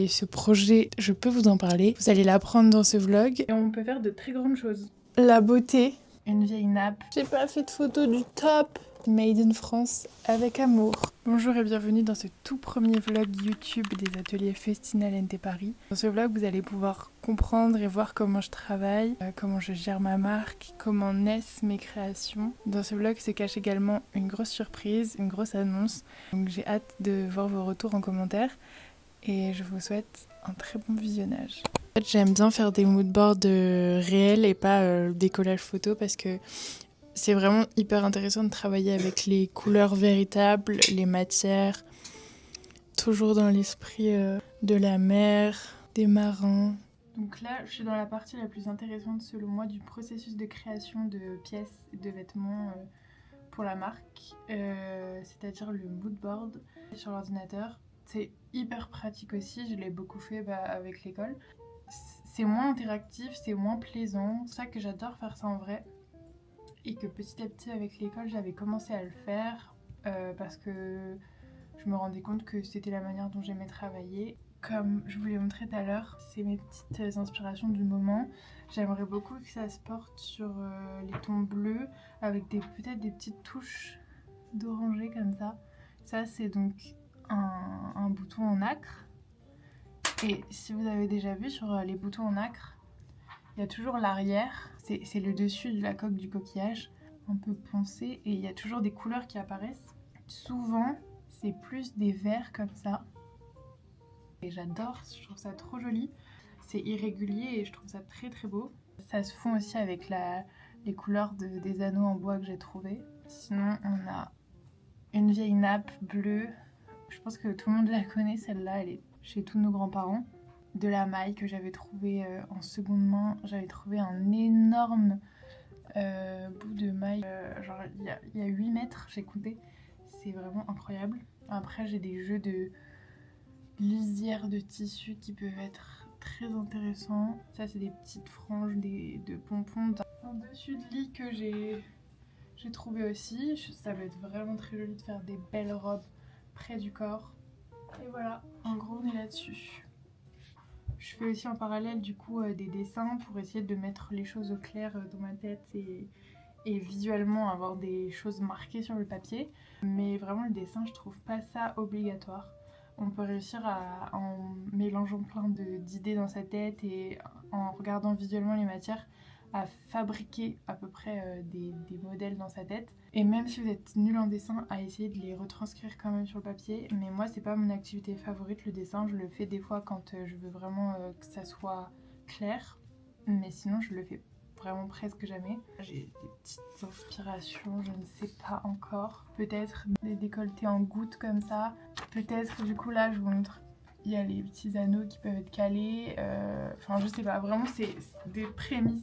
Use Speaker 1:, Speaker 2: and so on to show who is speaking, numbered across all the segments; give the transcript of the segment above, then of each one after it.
Speaker 1: et ce projet, je peux vous en parler. Vous allez l'apprendre dans ce vlog. Et on peut faire de très grandes choses. La beauté, une vieille nappe. J'ai pas fait de photo du top. Made in France avec amour. Bonjour et bienvenue dans ce tout premier vlog YouTube des ateliers Festina Lente Paris. Dans ce vlog, vous allez pouvoir comprendre et voir comment je travaille, comment je gère ma marque, comment naissent mes créations. Dans ce vlog se cache également une grosse surprise, une grosse annonce. Donc j'ai hâte de voir vos retours en commentaire et je vous souhaite un très bon visionnage. En fait, j'aime bien faire des moodboards réels et pas des collages photos parce que c'est vraiment hyper intéressant de travailler avec les couleurs véritables, les matières, toujours dans l'esprit de la mer, des marins. Donc là, je suis dans la partie la plus intéressante selon moi du processus de création de pièces et de vêtements pour la marque, c'est-à-dire le moodboard sur l'ordinateur. C'est hyper pratique aussi, je l'ai beaucoup fait avec l'école. C'est moins interactif, c'est moins plaisant, c'est ça que j'adore faire ça en vrai. Et que petit à petit avec l'école j'avais commencé à le faire parce que je me rendais compte que c'était la manière dont j'aimais travailler. Comme je vous l'ai montré tout à l'heure, c'est mes petites inspirations du moment. J'aimerais beaucoup que ça se porte sur les tons bleus avec peut-être des petites touches d'orangé comme ça. Ça c'est donc un bouton en nacre. Et si vous avez déjà vu sur les boutons en nacre, il y a toujours l'arrière, c'est le dessus de la coque du coquillage, un peu poncé, et il y a toujours des couleurs qui apparaissent. Souvent, c'est plus des verts comme ça. Et j'adore, je trouve ça trop joli. C'est irrégulier et je trouve ça très très beau. Ça se fond aussi avec les couleurs des anneaux en bois que j'ai trouvés. Sinon, on a une vieille nappe bleue. Je pense que tout le monde la connaît, celle-là, elle est chez tous nos grands-parents. De la maille que j'avais trouvé en seconde main. J'avais trouvé un énorme bout de maille, genre il y a 8 mètres, j'ai compté. C'est vraiment incroyable. Après j'ai des jeux de lisière de tissu qui peuvent être très intéressants. Ça c'est des petites franges de pompons. Un dessus de lit que j'ai trouvé aussi. Ça va être vraiment très joli de faire des belles robes près du corps. Et voilà, en gros on est là-dessus. Je fais aussi en parallèle du coup des dessins pour essayer de mettre les choses au clair dans ma tête et visuellement avoir des choses marquées sur le papier. Mais vraiment le dessin, je trouve pas ça obligatoire. On peut réussir en mélangeant plein d'idées dans sa tête et en regardant visuellement les matières à fabriquer à peu près des modèles dans sa tête. Et même si vous êtes nul en dessin, à essayer de les retranscrire quand même sur le papier. Mais moi c'est pas mon activité favorite le dessin, je le fais des fois quand je veux vraiment que ça soit clair. Mais sinon je le fais vraiment presque jamais. J'ai des petites inspirations, je ne sais pas encore. Peut-être des décolletés en gouttes comme ça. Peut-être du coup là je vous montre. Il y a les petits anneaux qui peuvent être calés, enfin je sais pas, vraiment c'est des prémices.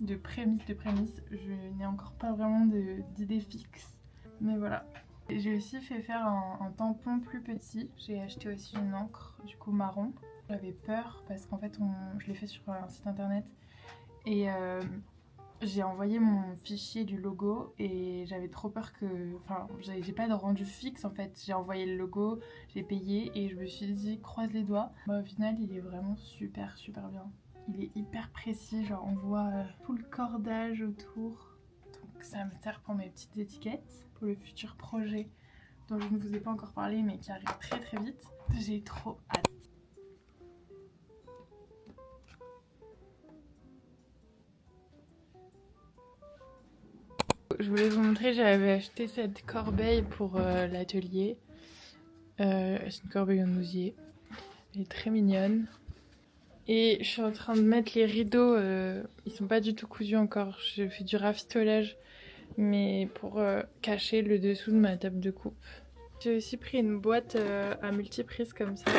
Speaker 1: Je n'ai encore pas vraiment d'idée fixe, mais voilà. J'ai aussi fait faire un tampon plus petit, j'ai acheté aussi une encre du coup marron. J'avais peur parce qu'en fait je l'ai fait sur un site internet et j'ai envoyé mon fichier du logo et j'avais trop peur que... Enfin, j'ai pas de rendu fixe en fait. J'ai envoyé le logo, j'ai payé et je me suis dit croise les doigts. Au final, il est vraiment super bien. Il est hyper précis, genre on voit tout le cordage autour. Donc ça me sert pour mes petites étiquettes, pour le futur projet dont je ne vous ai pas encore parlé mais qui arrive très vite. J'ai trop hâte. Je voulais vous montrer, j'avais acheté cette corbeille pour l'atelier. C'est une corbeille en osier. Elle est très mignonne. Et je suis en train de mettre les rideaux. Ils sont pas du tout cousus encore. Je fais du rafistolage. Mais pour cacher le dessous de ma table de coupe. J'ai aussi pris une boîte à multiprises comme ça.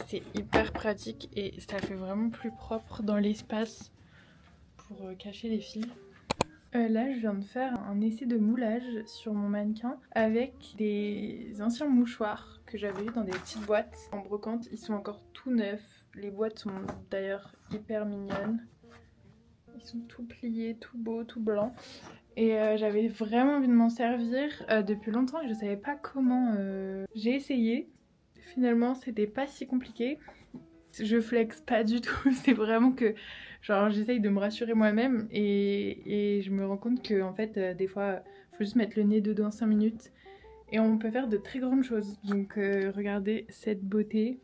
Speaker 1: C'est hyper pratique et ça fait vraiment plus propre dans l'espace pour cacher les fils. Là, je viens de faire un essai de moulage sur mon mannequin avec des anciens mouchoirs que j'avais eu dans des petites boîtes en brocante. Ils sont encore tout neufs. Les boîtes sont d'ailleurs hyper mignonnes. Ils sont tout pliés, tout beaux, tout blancs. Et j'avais vraiment envie de m'en servir depuis longtemps et je savais pas comment. J'ai essayé. Finalement, c'était pas si compliqué. Je flex pas du tout, c'est vraiment que genre j'essaye de me rassurer moi-même et je me rends compte que en fait des fois faut juste mettre le nez dedans 5 minutes et on peut faire de très grandes choses. Donc regardez cette beauté.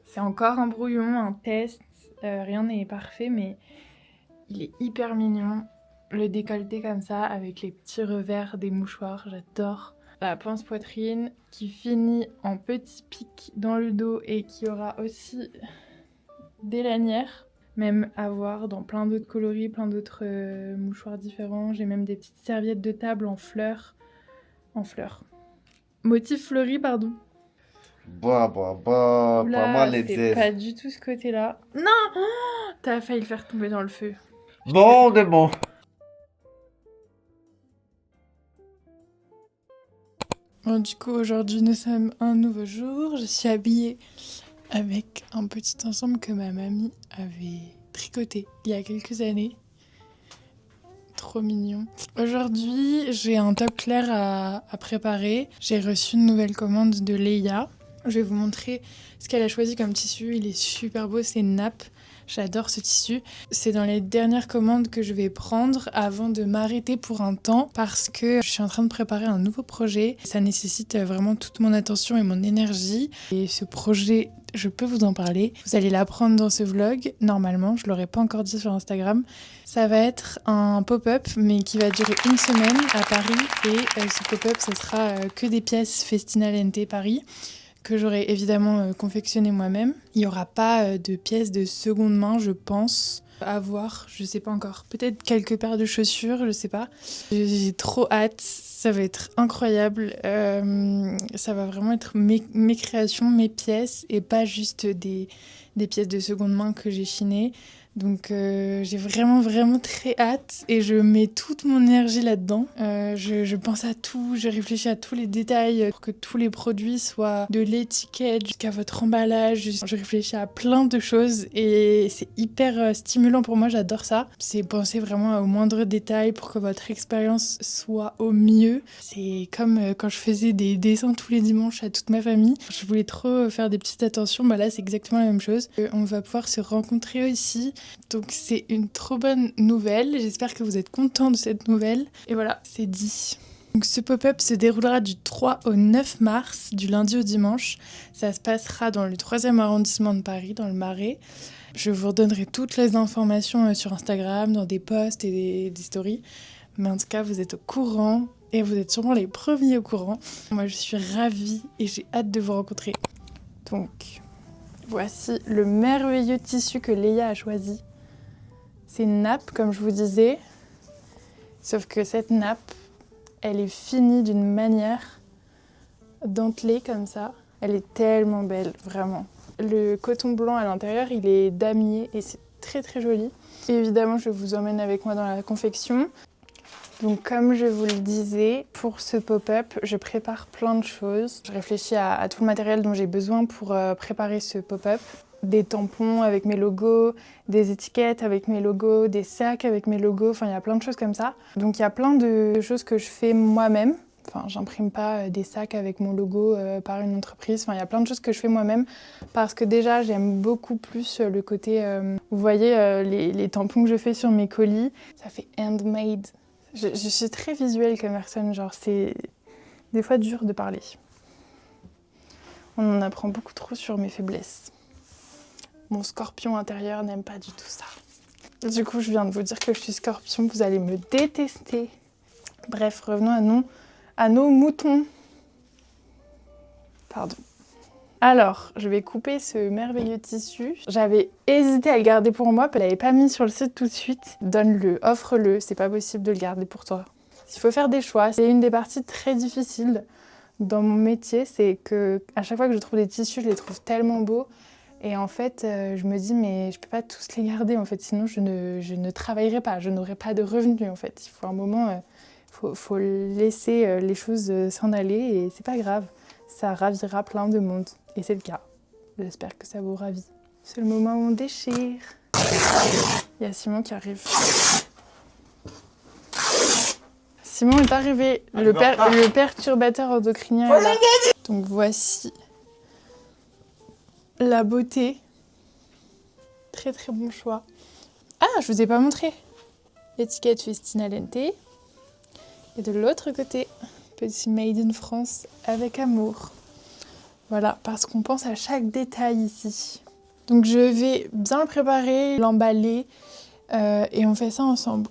Speaker 1: C'est encore un brouillon, un test, rien n'est parfait mais il est hyper mignon. Le décolleté comme ça avec les petits revers des mouchoirs, j'adore. La pince poitrine qui finit en petit pic dans le dos et qui aura aussi des lanières, même à voir dans plein d'autres coloris, plein d'autres mouchoirs différents. J'ai même des petites serviettes de table en fleurs. Motif fleuri, pardon.
Speaker 2: Pas
Speaker 1: Oula,
Speaker 2: mal les
Speaker 1: c'est
Speaker 2: aises.
Speaker 1: pas du tout ce côté-là. Non, oh, t'as failli le faire tomber dans le feu.
Speaker 2: Non, mais bon.
Speaker 1: Bon, du coup, aujourd'hui, nous sommes un nouveau jour. Je suis habillée avec un petit ensemble que ma mamie avait tricoté il y a quelques années. Trop mignon. Aujourd'hui, j'ai un top clair à préparer. J'ai reçu une nouvelle commande de Leia. Je vais vous montrer ce qu'elle a choisi comme tissu. Il est super beau, c'est une nappe. J'adore ce tissu. C'est dans les dernières commandes que je vais prendre avant de m'arrêter pour un temps parce que je suis en train de préparer un nouveau projet. Ça nécessite vraiment toute mon attention et mon énergie. Et ce projet, je peux vous en parler. Vous allez l'apprendre dans ce vlog. Normalement, je ne l'aurais pas encore dit sur Instagram. Ça va être un pop-up, mais qui va durer une semaine à Paris. Et ce pop-up, ce sera que des pièces Festina Lente Paris, que j'aurai évidemment confectionné moi-même. Il n'y aura pas de pièces de seconde main, je pense. À voir, je sais pas encore. Peut-être quelques paires de chaussures, je sais pas. J'ai trop hâte, ça va être incroyable. Ça va vraiment être mes créations, mes pièces, et pas juste des pièces de seconde main que j'ai chinées. Donc j'ai vraiment très hâte et je mets toute mon énergie là-dedans. Je pense à tout, je réfléchis à tous les détails pour que tous les produits soient de l'étiquette jusqu'à votre emballage. Je réfléchis à plein de choses et c'est hyper stimulant pour moi, j'adore ça. C'est penser vraiment aux moindres détails pour que votre expérience soit au mieux. C'est comme quand je faisais des dessins tous les dimanches à toute ma famille. Je voulais trop faire des petites attentions, bah là c'est exactement la même chose. On va pouvoir se rencontrer aussi. Donc c'est une trop bonne nouvelle, j'espère que vous êtes contents de cette nouvelle. Et voilà, c'est dit. Donc ce pop-up se déroulera du 3 au 9 mars, du lundi au dimanche. Ça se passera dans le 3e arrondissement de Paris, dans le Marais. Je vous redonnerai toutes les informations sur Instagram, dans des posts et des stories. Mais en tout cas, vous êtes au courant et vous êtes sûrement les premiers au courant. Moi, je suis ravie et j'ai hâte de vous rencontrer. Donc, voici le merveilleux tissu que Leia a choisi. C'est une nappe, comme je vous disais, sauf que cette nappe, elle est finie d'une manière dentelée comme ça. Elle est tellement belle, vraiment. Le coton blanc à l'intérieur, il est damier et c'est très joli. Et évidemment, je vous emmène avec moi dans la confection. Donc comme je vous le disais, pour ce pop-up, je prépare plein de choses. Je réfléchis à tout le matériel dont j'ai besoin pour préparer ce pop-up. Des tampons avec mes logos, des étiquettes avec mes logos, des sacs avec mes logos, enfin il y a plein de choses comme ça. Donc il y a plein de choses que je fais moi-même. Enfin, j'imprime pas des sacs avec mon logo par une entreprise. Enfin, il y a plein de choses que je fais moi-même parce que déjà, j'aime beaucoup plus le côté... vous voyez, les tampons que je fais sur mes colis, ça fait handmade. Je suis très visuelle comme personne, genre c'est des fois dur de parler. On en apprend beaucoup trop sur mes faiblesses. Mon scorpion intérieur n'aime pas du tout ça. Du coup, je viens de vous dire que je suis scorpion, vous allez me détester. Bref, revenons à nos moutons. Pardon. Alors, je vais couper ce merveilleux tissu. J'avais hésité à le garder pour moi, puis je l'avais pas mis sur le site tout de suite. Donne-le, offre-le, c'est pas possible de le garder pour toi. Il faut faire des choix. C'est une des parties très difficiles dans mon métier, c'est que à chaque fois que je trouve des tissus, je les trouve tellement beaux. Et en fait, je me dis, mais je peux pas tous les garder, en fait, sinon je ne travaillerai pas, je n'aurai pas de revenus, en fait. Il faut un moment, faut laisser les choses s'en aller et c'est pas grave. Ça ravira plein de monde. Et c'est le cas. J'espère que ça vous ravit. C'est le moment où on déchire. Il y a Simon qui arrive. Simon est arrivé, le perturbateur endocrinien est là. Donc voici la beauté. Très très bon choix. Ah, je vous ai pas montré. L'étiquette Festina Lente. Et de l'autre côté, petit Made in France avec amour. Voilà, parce qu'on pense à chaque détail ici. Donc je vais bien le préparer, l'emballer et on fait ça ensemble.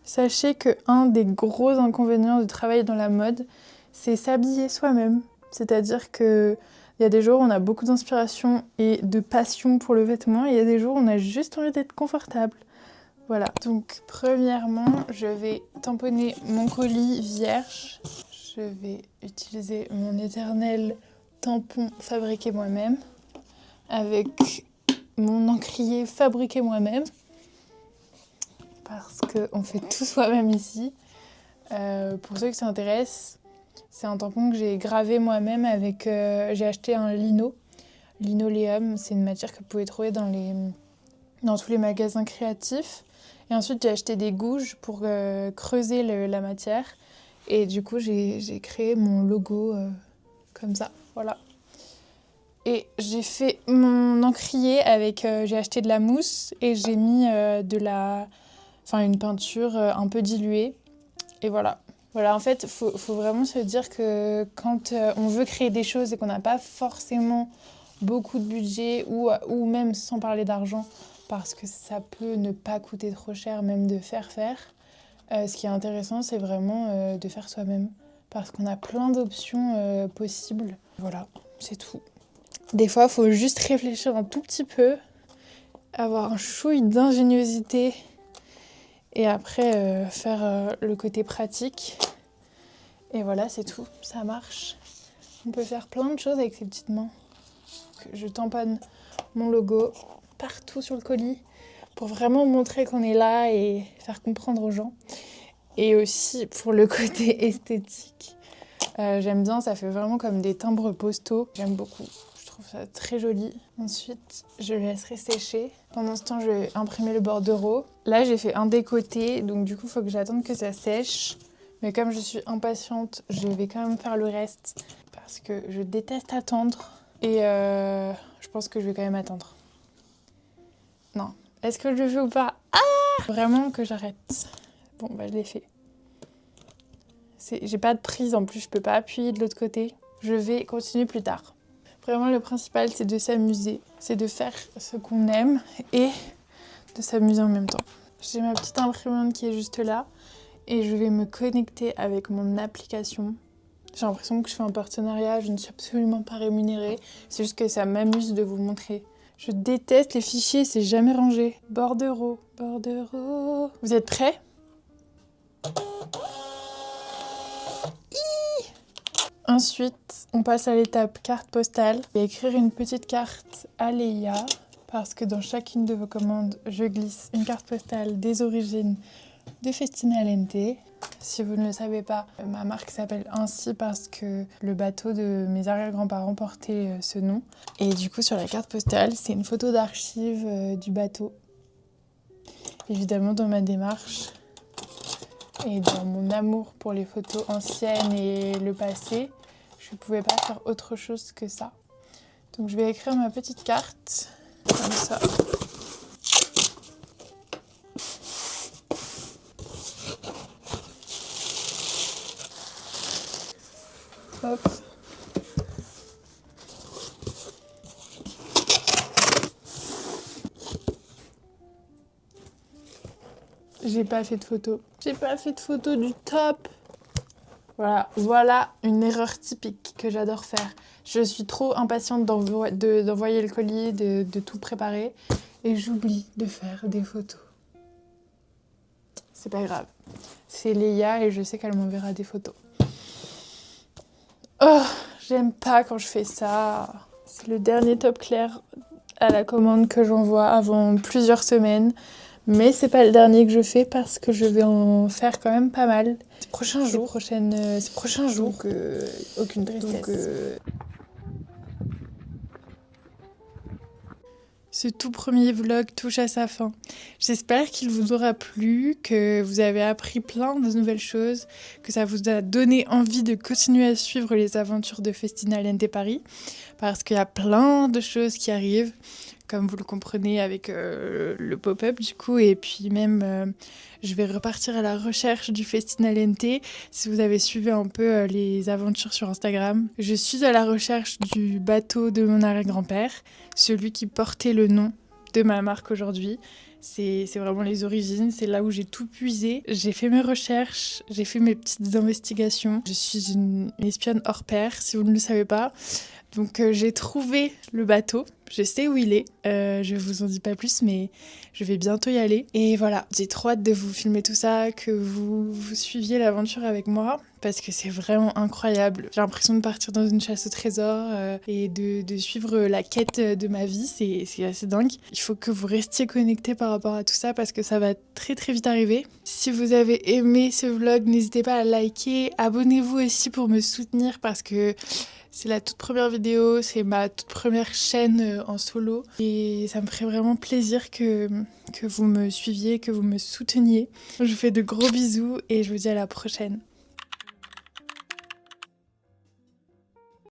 Speaker 1: Sachez qu'un des gros inconvénients de travailler dans la mode, c'est s'habiller soi-même. C'est-à-dire qu'il y a des jours où on a beaucoup d'inspiration et de passion pour le vêtement, et il y a des jours où on a juste envie d'être confortable. Voilà, donc premièrement, je vais tamponner mon colis vierge. Je vais utiliser mon éternel tampon fabriqué moi-même avec mon encrier fabriqué moi-même. Parce qu'on fait tout soi-même ici. Pour ceux qui s'intéressent, c'est un tampon que j'ai gravé moi-même avec... j'ai acheté un lino. Linoléum, c'est une matière que vous pouvez trouver dans tous les magasins créatifs. Et ensuite, j'ai acheté des gouges pour creuser la matière. Et du coup, j'ai créé mon logo comme ça. Voilà. Et j'ai fait mon encrier avec... j'ai acheté de la mousse et j'ai mis une peinture un peu diluée. Et voilà. Voilà, en fait, faut vraiment se dire que quand on veut créer des choses et qu'on n'a pas forcément beaucoup de budget ou même sans parler d'argent, parce que ça peut ne pas coûter trop cher même de faire. Ce qui est intéressant, c'est vraiment de faire soi-même. Parce qu'on a plein d'options possibles. Voilà, c'est tout. Des fois, il faut juste réfléchir un tout petit peu, avoir un chouille d'ingéniosité et après faire le côté pratique. Et voilà, c'est tout, ça marche. On peut faire plein de choses avec ses petites mains. Je tamponne mon logo partout sur le colis pour vraiment montrer qu'on est là et faire comprendre aux gens. Et aussi pour le côté esthétique. J'aime bien, ça fait vraiment comme des timbres postaux. J'aime beaucoup. Je trouve ça très joli. Ensuite, je le laisserai sécher. Pendant ce temps, je vais imprimer le bordereau. Là, j'ai fait un décoté, donc du coup, il faut que j'attende que ça sèche. Mais comme je suis impatiente, je vais quand même faire le reste parce que je déteste attendre. Et je pense que je vais quand même attendre. Non. Est-ce que je le fais ou pas? Ah! Vraiment que j'arrête. Bon, bah je l'ai fait. J'ai pas de prise en plus, je peux pas appuyer de l'autre côté. Je vais continuer plus tard. Vraiment, le principal, c'est de s'amuser. C'est de faire ce qu'on aime et de s'amuser en même temps. J'ai ma petite imprimante qui est juste là et je vais me connecter avec mon application. J'ai l'impression que je fais un partenariat, je ne suis absolument pas rémunérée. C'est juste que ça m'amuse de vous montrer. Je déteste les fichiers, c'est jamais rangé. Bordereau. Vous êtes prêts? Ensuite, on passe à l'étape carte postale. Je vais écrire une petite carte à Léa parce que dans chacune de vos commandes, je glisse une carte postale des origines de Festina Lente. Si vous ne le savez pas, ma marque s'appelle ainsi parce que le bateau de mes arrière-grands-parents portait ce nom. Et du coup, sur la carte postale, c'est une photo d'archive du bateau. Évidemment, dans ma démarche et dans mon amour pour les photos anciennes et le passé, je ne pouvais pas faire autre chose que ça. Donc je vais écrire ma petite carte, comme ça. Hop. J'ai pas fait de photo. J'ai pas fait de photo du top. Voilà une erreur typique que j'adore faire. Je suis trop impatiente d'envoyer le colis, de tout préparer. Et j'oublie de faire des photos. C'est pas grave. C'est Léa et je sais qu'elle m'enverra des photos. Oh, j'aime pas quand je fais ça. C'est le dernier top clair à la commande que j'envoie avant plusieurs semaines. Mais c'est pas le dernier que je fais parce que je vais en faire quand même pas mal. Ces prochains jours. Donc, aucune tristesse. Ce tout premier vlog touche à sa fin. J'espère qu'il vous aura plu, que vous avez appris plein de nouvelles choses, que ça vous a donné envie de continuer à suivre les aventures de Festina Lente Paris, parce qu'il y a plein de choses qui arrivent, comme vous le comprenez avec le pop-up du coup. Et puis même, je vais repartir à la recherche du Festina Lente. Si vous avez suivi un peu les aventures sur Instagram, je suis à la recherche du bateau de mon arrière-grand-père, celui qui portait le nom de ma marque aujourd'hui. C'est vraiment les origines, c'est là où j'ai tout puisé. J'ai fait mes recherches, j'ai fait mes petites investigations. Je suis une espionne hors pair, si vous ne le savez pas. Donc j'ai trouvé le bateau, je sais où il est, je vous en dis pas plus mais je vais bientôt y aller. Et voilà, j'ai trop hâte de vous filmer tout ça, que vous suiviez l'aventure avec moi parce que c'est vraiment incroyable. J'ai l'impression de partir dans une chasse au trésor et de suivre la quête de ma vie, c'est assez dingue. Il faut que vous restiez connectés par rapport à tout ça parce que ça va très très vite arriver. Si vous avez aimé ce vlog, n'hésitez pas à liker, abonnez-vous aussi pour me soutenir parce que c'est la toute première vidéo, c'est ma toute première chaîne en solo et ça me ferait vraiment plaisir que vous me suiviez, que vous me souteniez. Je vous fais de gros bisous et je vous dis à la prochaine.